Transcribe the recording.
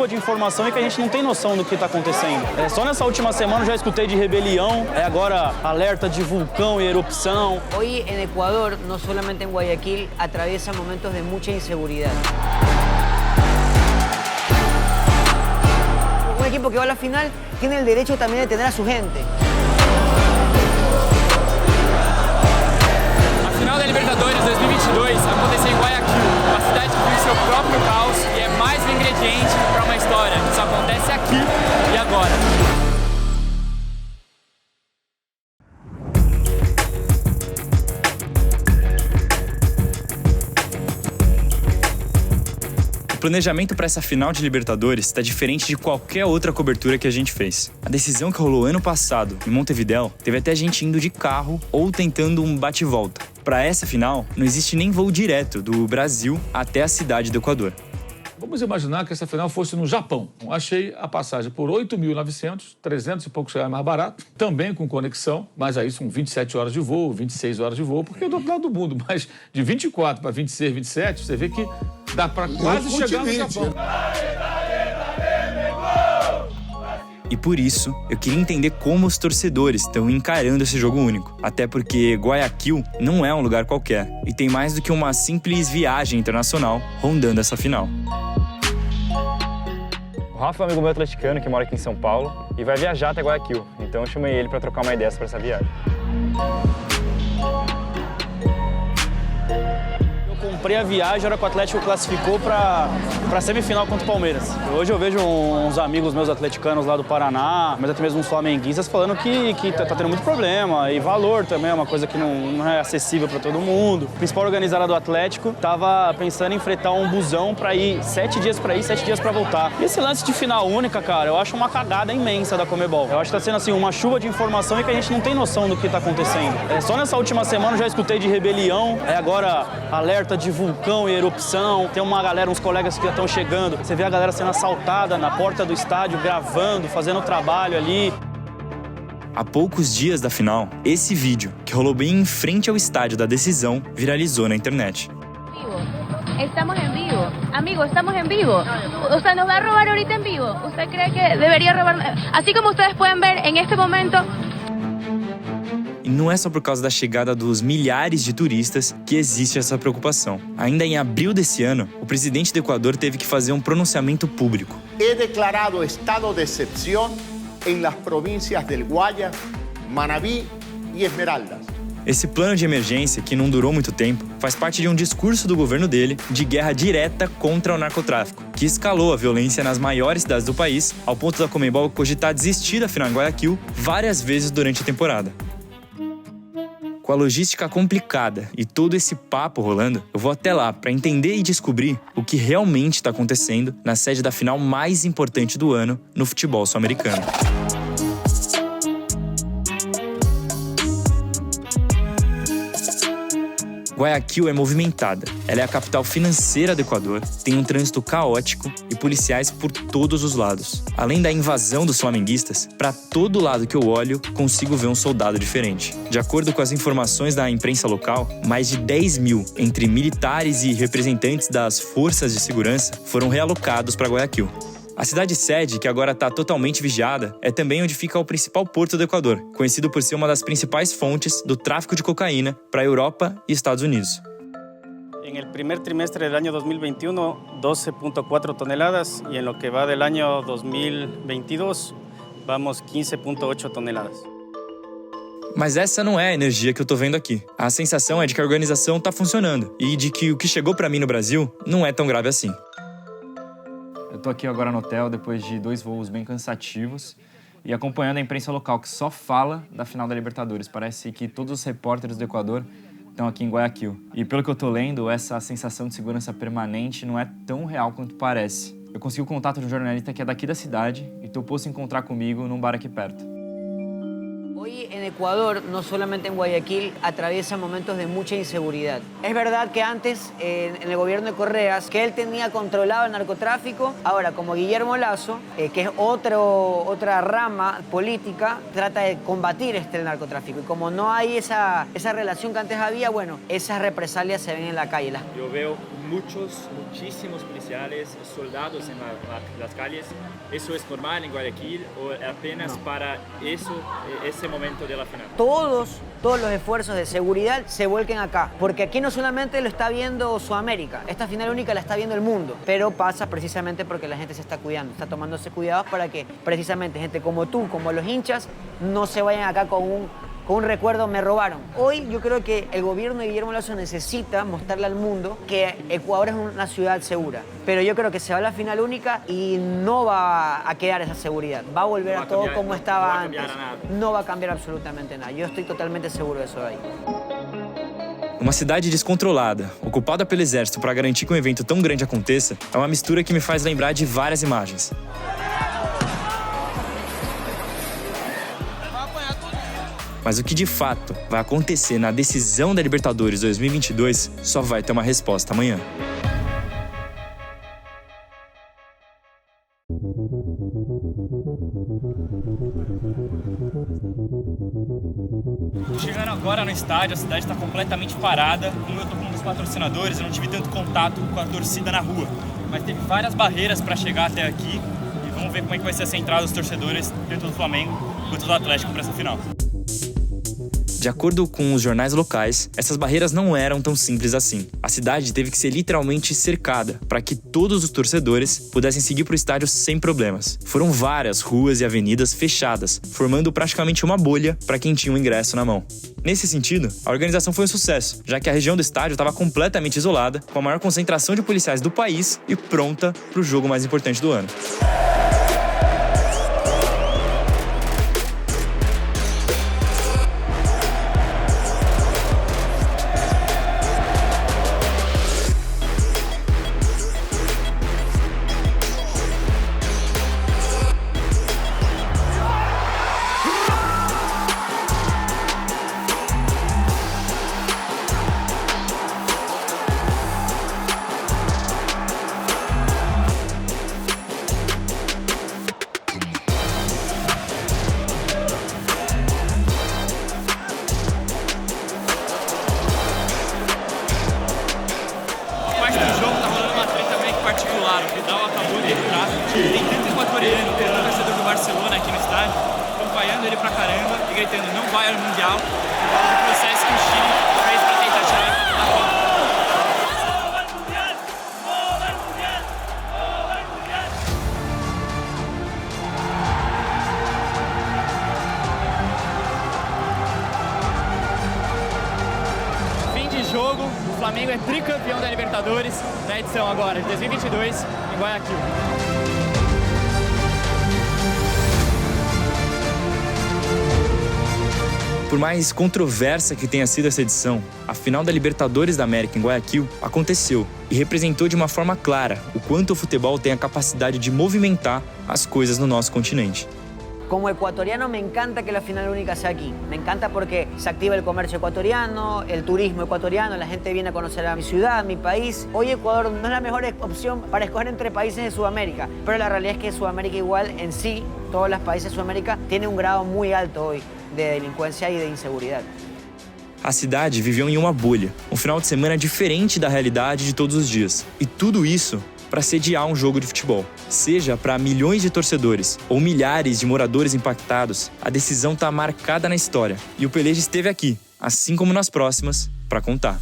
chuva de informação e que a gente não tem noção do que está acontecendo. Só nessa última semana eu já escutei de rebelião, agora alerta de vulcão e erupção. Hoy en Ecuador, no solamente en Guayaquil, atraviesa momentos de mucha inseguridad. Un equipo que va a la final tiene el derecho también de tener a su gente. A final da Libertadores 2022 aconteceu em Guayaquil, uma cidade que vive seu próprio caos e é mais um ingrediente para uma história. Isso acontece aqui e agora. O planejamento para essa final de Libertadores está diferente de qualquer outra cobertura que a gente fez. A decisão que rolou ano passado em Montevidéu teve até gente indo de carro ou tentando um bate-volta. Para essa final, não existe nem voo direto do Brasil até a cidade do Equador. Vamos imaginar que essa final fosse no Japão. Achei a passagem por 8.900, 300 e poucos reais mais barato, também com conexão, mas aí são 27 horas de voo, 26 horas de voo, porque é do outro lado do mundo. Mas de 24 para 26, 27, você vê que dá para quase chegar no Japão. E por isso, eu queria entender como os torcedores estão encarando esse jogo único. Até porque Guayaquil não é um lugar qualquer e tem mais do que uma simples viagem internacional rondando essa final. O Rafa é um amigo meu atleticano que mora aqui em São Paulo e vai viajar até Guayaquil, então eu chamei ele para trocar uma ideia sobre essa viagem. Comprei a viagem, a hora que o Atlético classificou para semifinal contra o Palmeiras. Hoje eu vejo uns amigos meus atleticanos lá do Paraná, mas até mesmo uns flamenguistas, falando que tá tendo muito problema. E valor também é uma coisa que não é acessível para todo mundo. O principal organizador do Atlético tava pensando em fretar um busão para ir 7 dias para ir, 7 dias para voltar. E esse lance de final única, cara, eu acho uma cagada imensa da Conmebol. Eu acho que tá sendo assim uma chuva de informação e que a gente não tem noção do que tá acontecendo. Só nessa última semana eu já escutei de rebelião, agora alerta de vulcão e erupção. Tem uma galera, uns colegas que já estão chegando. Você vê a galera sendo assaltada na porta do estádio, gravando, fazendo trabalho ali. Há poucos dias da final, esse vídeo, que rolou bem em frente ao estádio da decisão, viralizou na internet. Estamos en vivo. Amigo, estamos en vivo. Usted nos va a robar ahorita en vivo. ¿Usted cree que debería robar? Así como ustedes pueden ver en este momento. E não é só por causa da chegada dos milhares de turistas que existe essa preocupação. Ainda em abril desse ano, o presidente do Equador teve que fazer um pronunciamento público. He declarado estado de excepción en las provincias del Guayas, Manabí y Esmeraldas. Esse plano de emergência, que não durou muito tempo, faz parte de um discurso do governo dele de guerra direta contra o narcotráfico, que escalou a violência nas maiores cidades do país, ao ponto da Conmebol cogitar desistir da final em Guayaquil várias vezes durante a temporada. Com a logística complicada e todo esse papo rolando, eu vou até lá para entender e descobrir o que realmente está acontecendo na sede da final mais importante do ano no futebol sul-americano. Guayaquil é movimentada. Ela é a capital financeira do Equador, tem um trânsito caótico e policiais por todos os lados. Além da invasão dos flamenguistas, para todo lado que eu olho, consigo ver um soldado diferente. De acordo com as informações da imprensa local, mais de 10 mil, entre militares e representantes das forças de segurança, foram realocados para Guayaquil. A cidade-sede, que agora está totalmente vigiada, é também onde fica o principal porto do Equador, conhecido por ser uma das principais fontes do tráfico de cocaína para a Europa e Estados Unidos. En el primer trimestre del año 2021, 12.4 toneladas y en lo que va del año 2022, vamos 15.8 toneladas. Mas essa não é a energia que eu tô vendo aqui. A sensação é de que a organização tá funcionando e de que o que chegou para mim no Brasil não é tão grave assim. Eu tô aqui agora no hotel depois de 2 voos bem cansativos e acompanhando a imprensa local que só fala da final da Libertadores. Parece que todos os repórteres do Equador estão aqui em Guayaquil. E pelo que eu tô lendo, essa sensação de segurança permanente não é tão real quanto parece. Eu consegui o contato de um jornalista que é daqui da cidade e topou se encontrar comigo num bar aqui perto. Hoy en Ecuador, no solamente en Guayaquil, atraviesa momentos de mucha inseguridad. Es verdad que antes, en el gobierno de Correas, que él tenía controlado el narcotráfico. Ahora, como Guillermo Lasso, que es otra rama política, trata de combatir el narcotráfico. Y como no hay esa relación que antes había, bueno, esas represalias se ven en la calle. Eu veo muchísimos policiales, soldados en las calles. ¿Eso es normal en Guayaquil o apenas para ese momento de la final? Todos los esfuerzos de seguridad se vuelquen acá, porque aquí no solamente lo está viendo Sudamérica, esta final única la está viendo el mundo, pero pasa precisamente porque la gente se está cuidando, está tomándose cuidados para que precisamente gente como tú, como los hinchas, no se vayan acá con un recuerdo, me robaron. Hoy yo creo que el gobierno de Guillermo Lasso necesita mostrarle al mundo que Ecuador es una ciudad segura. Pero yo creo que se va a la final única y no va a quedar esa seguridad. Va a volver a todo como estaba antes. No va a cambiar absolutamente nada. Yo estoy totalmente seguro de eso de ahí. Uma cidade descontrolada, ocupada pelo exército para garantir que um evento tão grande aconteça, é uma mistura que me faz lembrar de várias imagens. Mas o que de fato vai acontecer na decisão da Libertadores 2022 só vai ter uma resposta amanhã. Chegando agora no estádio, a cidade está completamente parada. Como eu tô com um dos patrocinadores, eu não tive tanto contato com a torcida na rua. Mas teve várias barreiras para chegar até aqui. E vamos ver como é que vai ser essa entrada dos torcedores, tanto do Flamengo quanto do Atlético, para essa final. De acordo com os jornais locais, essas barreiras não eram tão simples assim. A cidade teve que ser literalmente cercada para que todos os torcedores pudessem seguir para o estádio sem problemas. Foram várias ruas e avenidas fechadas, formando praticamente uma bolha para quem tinha o ingresso na mão. Nesse sentido, a organização foi um sucesso, já que a região do estádio estava completamente isolada, com a maior concentração de policiais do país e pronta para o jogo mais importante do ano. O Vidal acabou de entrar, tem tanto equatoriano, tem tanto torcedor do Barcelona aqui no estádio, acompanhando ele pra caramba e gritando não vai ao Mundial, o processo que o Chile fez pra tentar tirar a Copa. Fim de jogo, o Flamengo é tricampeão da Libertadores na edição agora de 2022 em Guayaquil. Por mais controversa que tenha sido essa edição, a final da Libertadores da América em Guayaquil aconteceu e representou de uma forma clara o quanto o futebol tem a capacidade de movimentar as coisas no nosso continente. Como ecuatoriano me encanta que la final única sea aquí. Me encanta porque se activa el comercio ecuatoriano, el turismo ecuatoriano, la gente viene a conocer a mi ciudad, mi país. Hoy Ecuador no es la mejor opción para escoger entre países de Sudamérica, pero la realidad es que Sudamérica igual en sí, todos los países de Sudamérica, tienen un grado muy alto hoy de delincuencia y de inseguridad. A cidade viveu em uma bolha, um final de semana diferente da realidade de todos os dias. E tudo isso para sediar um jogo de futebol. Seja para milhões de torcedores ou milhares de moradores impactados, a decisão está marcada na história. E o Peleja esteve aqui, assim como nas próximas, para contar.